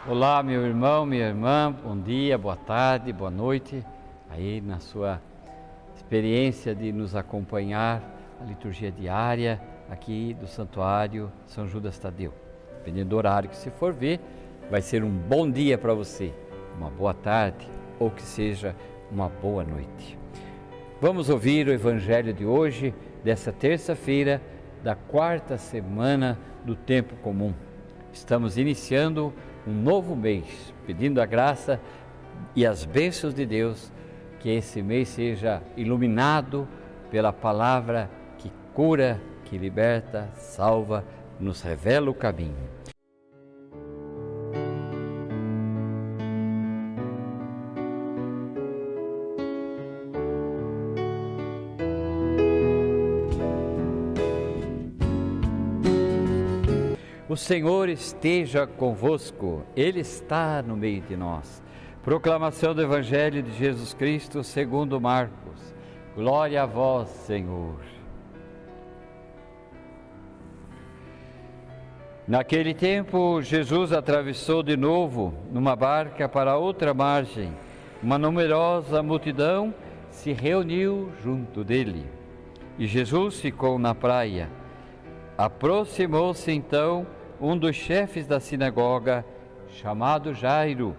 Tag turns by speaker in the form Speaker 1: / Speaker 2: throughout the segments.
Speaker 1: Olá, meu irmão, minha irmã, bom dia, boa tarde, boa noite. Aí na sua experiência de nos acompanhar a liturgia diária aqui do Santuário São Judas Tadeu. Dependendo do horário que você for ver, vai ser um bom dia para você, uma boa tarde ou que seja uma boa noite. Vamos ouvir o Evangelho de hoje, dessa terça-feira da quarta semana do Tempo Comum. Estamos iniciando um novo mês, pedindo a graça e as bênçãos de Deus, que esse mês seja iluminado pela palavra que cura, que liberta, salva, nos revela o caminho. O Senhor esteja convosco, Ele está no meio de nós. Proclamação do Evangelho de Jesus Cristo segundo Marcos. Glória a vós, Senhor. Naquele tempo, Jesus atravessou de novo numa barca para outra margem. Uma numerosa multidão se reuniu junto dele. E Jesus ficou na praia. Aproximou-se então um dos chefes da sinagoga, chamado Jairo.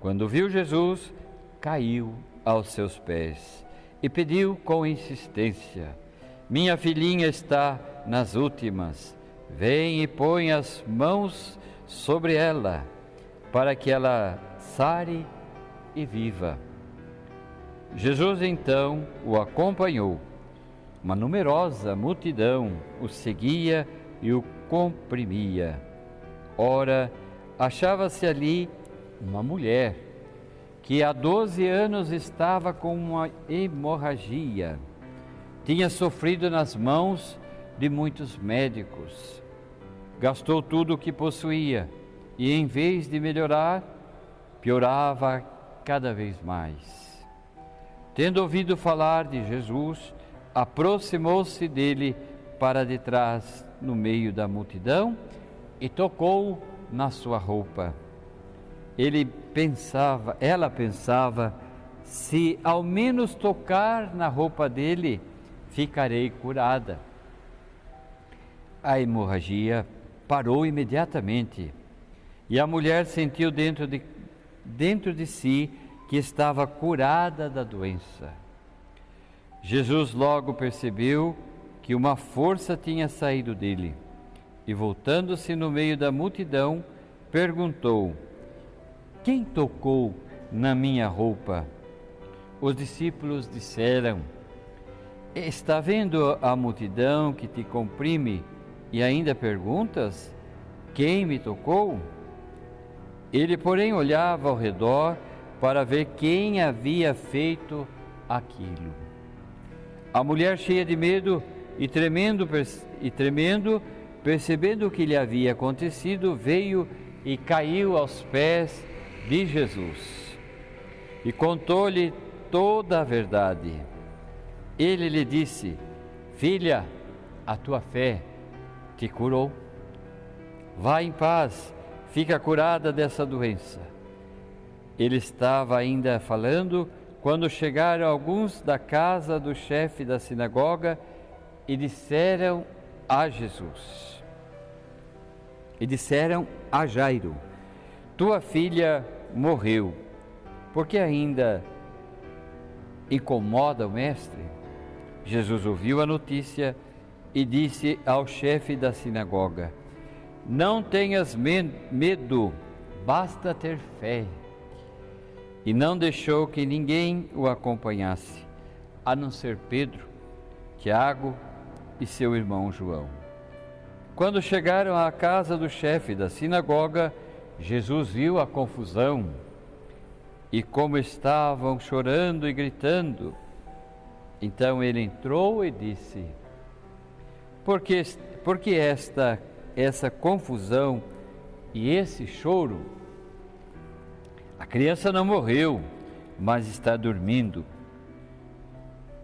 Speaker 1: Quando viu Jesus, caiu aos seus pés e pediu com insistência: minha filhinha está nas últimas, vem e põe as mãos sobre ela, para que ela sare e viva. Jesus então o acompanhou. Uma numerosa multidão o seguia e o comprimia. Ora, achava-se ali uma mulher que há 12 anos estava com uma hemorragia. Tinha sofrido nas mãos de muitos médicos. Gastou tudo o que possuía e, em vez de melhorar, piorava cada vez mais. Tendo ouvido falar de Jesus, aproximou-se dele para detrás, no meio da multidão, e tocou na sua roupa. Ela pensava, se ao menos tocar na roupa dele, ficarei curada. A hemorragia parou imediatamente, e a mulher sentiu dentro de si que estava curada da doença. Jesus logo percebeu que uma força tinha saído dele e, voltando-se no meio da multidão, perguntou: quem tocou na minha roupa? Os discípulos disseram: está vendo a multidão que te comprime e ainda perguntas: quem me tocou? Ele, porém, olhava ao redor para ver quem havia feito aquilo. A mulher, cheia de medo e tremendo, percebendo o que lhe havia acontecido, veio e caiu aos pés de Jesus e contou-lhe toda a verdade. Ele lhe disse: filha, a tua fé te curou. Vá em paz, fica curada dessa doença. Ele estava ainda falando quando chegaram alguns da casa do chefe da sinagoga e disseram a Jairo: tua filha morreu, porque ainda incomoda o mestre? Jesus ouviu a notícia e disse ao chefe da sinagoga: não tenhas medo, basta ter fé. E não deixou que ninguém o acompanhasse, a não ser Pedro, Tiago e seu irmão João. Quando chegaram à casa do chefe da sinagoga, Jesus viu a confusão e como estavam chorando e gritando. Então ele entrou e disse: por que essa confusão e esse choro? A criança não morreu, mas está dormindo.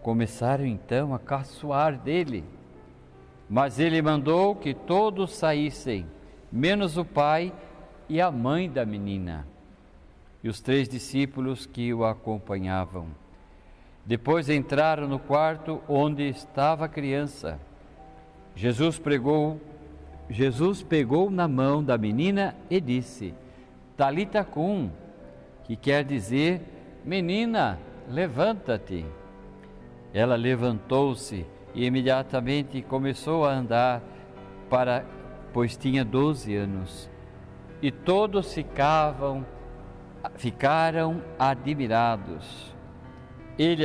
Speaker 1: Começaram então a caçoar dele, mas ele mandou que todos saíssem, menos o pai e a mãe da menina, e os 3 discípulos que o acompanhavam. Depois entraram no quarto onde estava a criança. Jesus pegou na mão da menina e disse: Talita cum, que quer dizer: menina, levanta-te. Ela levantou-se e imediatamente começou a andar, pois tinha 12 anos. E todos ficaram admirados. Ele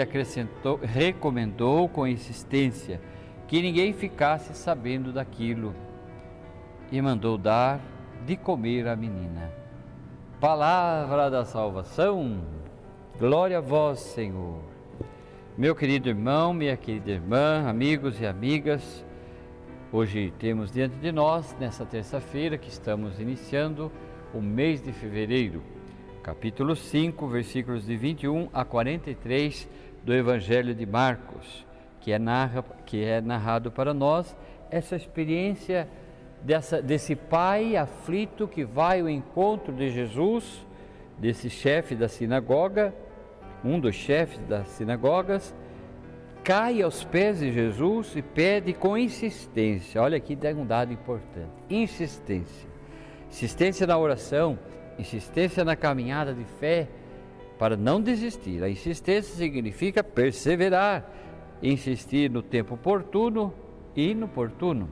Speaker 1: recomendou com insistência que ninguém ficasse sabendo daquilo e mandou dar de comer à menina. Palavra da salvação, glória a vós, Senhor. Meu querido irmão, minha querida irmã, amigos e amigas, hoje temos diante de nós, nessa terça-feira que estamos iniciando o mês de fevereiro, capítulo 5, versículos de 21 a 43 do Evangelho de Marcos, que é narrado para nós essa experiência desse pai aflito que vai ao encontro de Jesus, desse chefe da sinagoga, um dos chefes das sinagogas, cai aos pés de Jesus e pede com insistência. Olha aqui, tem um dado importante: insistência na oração, insistência na caminhada de fé, para não desistir. A insistência significa perseverar, insistir no tempo oportuno e inoportuno.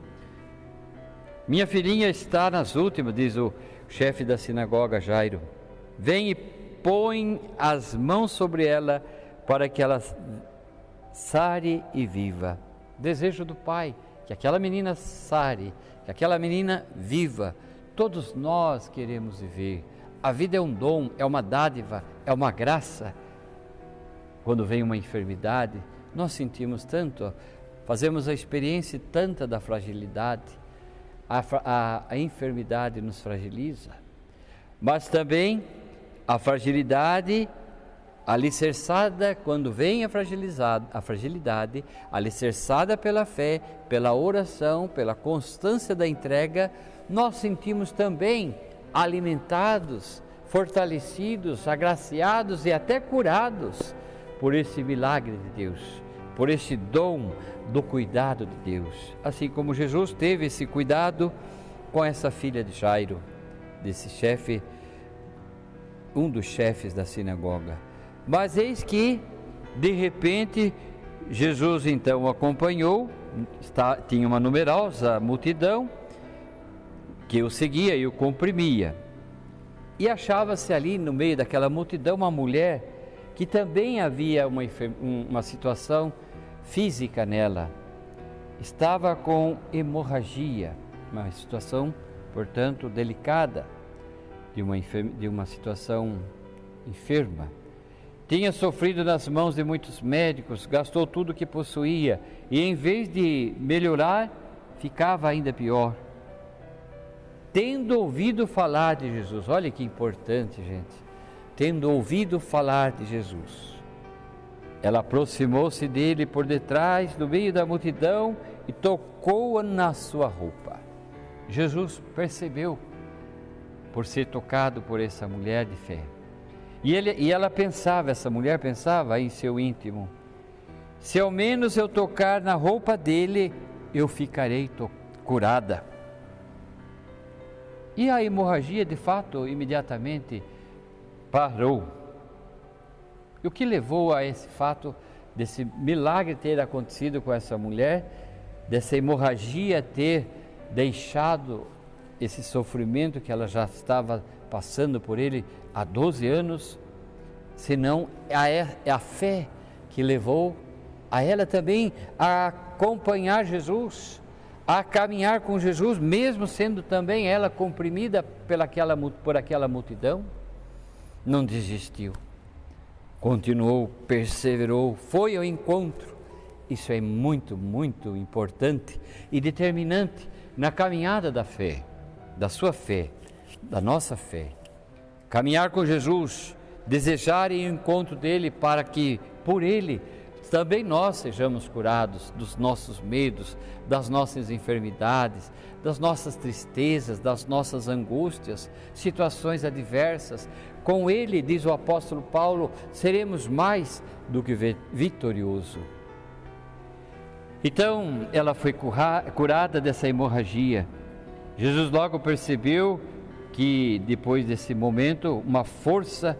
Speaker 1: Minha filhinha está nas últimas, diz o chefe da sinagoga Jairo. Vem e põe as mãos sobre ela para que ela sare e viva. Desejo do Pai, que aquela menina sare, que aquela menina viva. Todos nós queremos viver. A vida é um dom, é uma dádiva, é uma graça. Quando vem uma enfermidade, nós sentimos tanto, fazemos a experiência tanta da fragilidade. A enfermidade nos fragiliza, mas também a fragilidade alicerçada, quando vem a fragilidade, alicerçada pela fé, pela oração, pela constância da entrega, nós sentimos também alimentados, fortalecidos, agraciados e até curados por esse milagre de Deus, por esse dom do cuidado de Deus. Assim como Jesus teve esse cuidado com essa filha de Jairo, desse chefe, um dos chefes da sinagoga. Mas eis que, de repente, Jesus então o acompanhou, tinha uma numerosa multidão que o seguia e o comprimia. E achava-se ali no meio daquela multidão uma mulher que também havia uma situação física nela. Estava com hemorragia, uma situação, portanto, delicada, de uma situação enferma. Tinha sofrido nas mãos de muitos médicos, gastou tudo o que possuía e, em vez de melhorar, ficava ainda pior. Tendo ouvido falar de Jesus, olha que importante, gente, tendo ouvido falar de Jesus, ela aproximou-se dele por detrás, do meio da multidão, e tocou-a na sua roupa. Jesus percebeu, por ser tocado por essa mulher de fé. E ela pensava, essa mulher pensava em seu íntimo: se ao menos eu tocar na roupa dele, eu ficarei curada. E a hemorragia, de fato, imediatamente parou. E o que levou a esse fato, desse milagre ter acontecido com essa mulher, dessa hemorragia ter deixado esse sofrimento que ela já estava passando por ele há 12 anos, senão é a fé que levou a ela também a acompanhar Jesus, a caminhar com Jesus, mesmo sendo também ela comprimida por aquela multidão. Não desistiu, continuou, perseverou, foi ao encontro. Isso é muito, muito importante e determinante na caminhada da fé, da sua fé, da nossa fé. Caminhar com Jesus, desejar ir ao encontro dele para que por ele também nós sejamos curados dos nossos medos, das nossas enfermidades, das nossas tristezas, das nossas angústias, situações adversas. Com Ele, diz o apóstolo Paulo, seremos mais do que vitorioso. Então, ela foi curada dessa hemorragia. Jesus logo percebeu que depois desse momento, uma força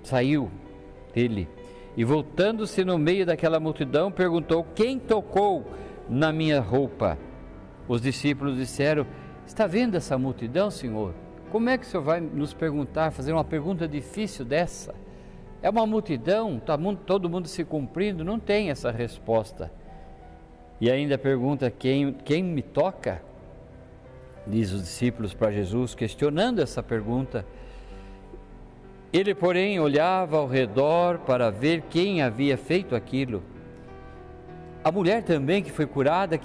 Speaker 1: saiu dele. E voltando-se no meio daquela multidão, perguntou: quem tocou na minha roupa? Os discípulos disseram: está vendo essa multidão, Senhor? Como é que o Senhor vai nos perguntar, fazer uma pergunta difícil dessa? É uma multidão, todo mundo se cumprindo, não tem essa resposta. E ainda pergunta: quem me toca? Diz os discípulos para Jesus, questionando essa pergunta. Ele, porém, olhava ao redor para ver quem havia feito aquilo. A mulher também que foi curada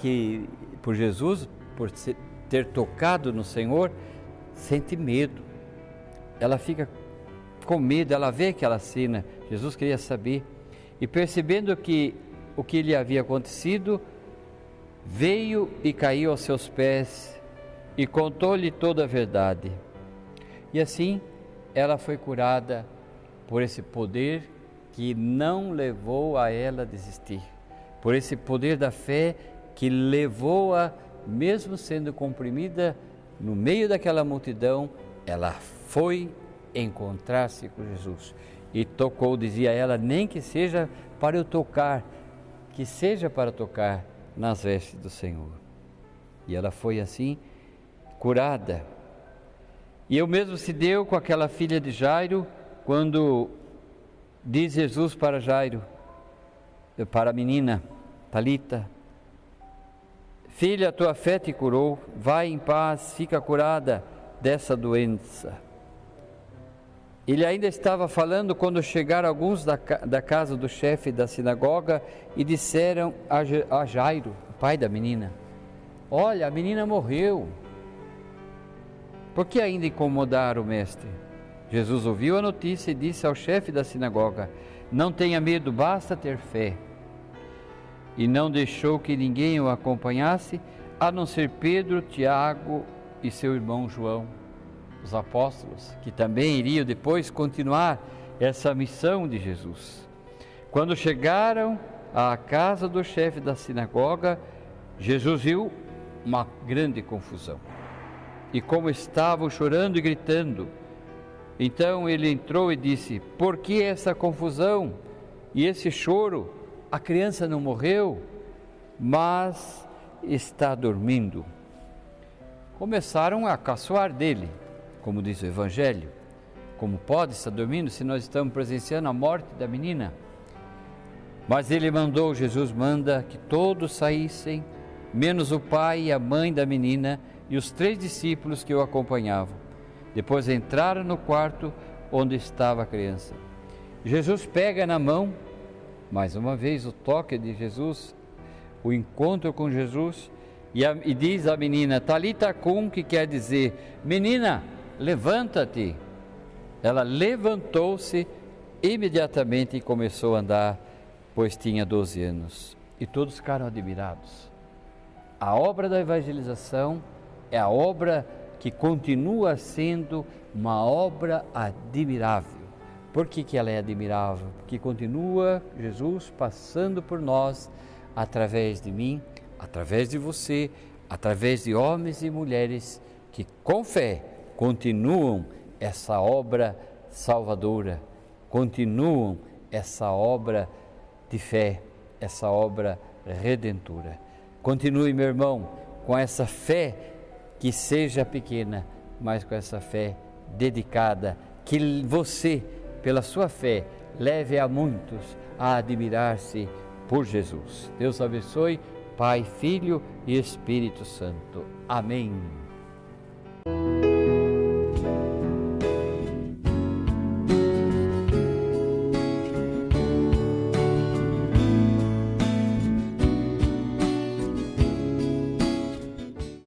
Speaker 1: por Jesus, por ter tocado no Senhor, sente medo. Ela fica com medo, ela vê aquela cena. Jesus queria saber. E percebendo que o que lhe havia acontecido, veio e caiu aos seus pés e contou-lhe toda a verdade. E assim, ela foi curada por esse poder que não levou a ela a desistir, por esse poder da fé que levou-a, mesmo sendo comprimida no meio daquela multidão, ela foi encontrar-se com Jesus e tocou, dizia ela, nem que seja para eu tocar, que seja para tocar nas vestes do Senhor. E ela foi assim curada. E o mesmo se deu com aquela filha de Jairo, quando diz Jesus para Jairo, para a menina, Talita: filha, tua fé te curou, vai em paz, fica curada dessa doença. Ele ainda estava falando quando chegaram alguns da casa do chefe da sinagoga e disseram a Jairo, o pai da menina: olha, a menina morreu. Por que ainda incomodar o mestre? Jesus ouviu a notícia e disse ao chefe da sinagoga: não tenha medo, basta ter fé. E não deixou que ninguém o acompanhasse, a não ser Pedro, Tiago e seu irmão João, os apóstolos, que também iriam depois continuar essa missão de Jesus. Quando chegaram à casa do chefe da sinagoga, Jesus viu uma grande confusão e como estavam chorando e gritando. Então ele entrou e disse: por que essa confusão e esse choro? A criança não morreu, mas está dormindo. Começaram a caçoar dele, como diz o Evangelho. Como pode estar dormindo se nós estamos presenciando a morte da menina? Mas Jesus manda que todos saíssem, menos o pai e a mãe da menina e os 3 discípulos que o acompanhavam. Depois entraram no quarto onde estava a criança. Jesus pega na mão, mais uma vez o toque de Jesus, o encontro com Jesus, e diz à menina: Talita cum, que quer dizer: menina, levanta-te. Ela levantou-se imediatamente e começou a andar, pois tinha 12 anos. E todos ficaram admirados. A obra da evangelização é a obra que continua sendo uma obra admirável. Por que ela é admirável? Porque continua Jesus passando por nós, através de mim, através de você, através de homens e mulheres que com fé continuam essa obra salvadora, continuam essa obra de fé, essa obra redentora. Continue, meu irmão, com essa fé, que seja pequena, mas com essa fé dedicada, que você, pela sua fé, leve a muitos a admirar-se por Jesus. Deus abençoe, Pai, Filho e Espírito Santo. Amém.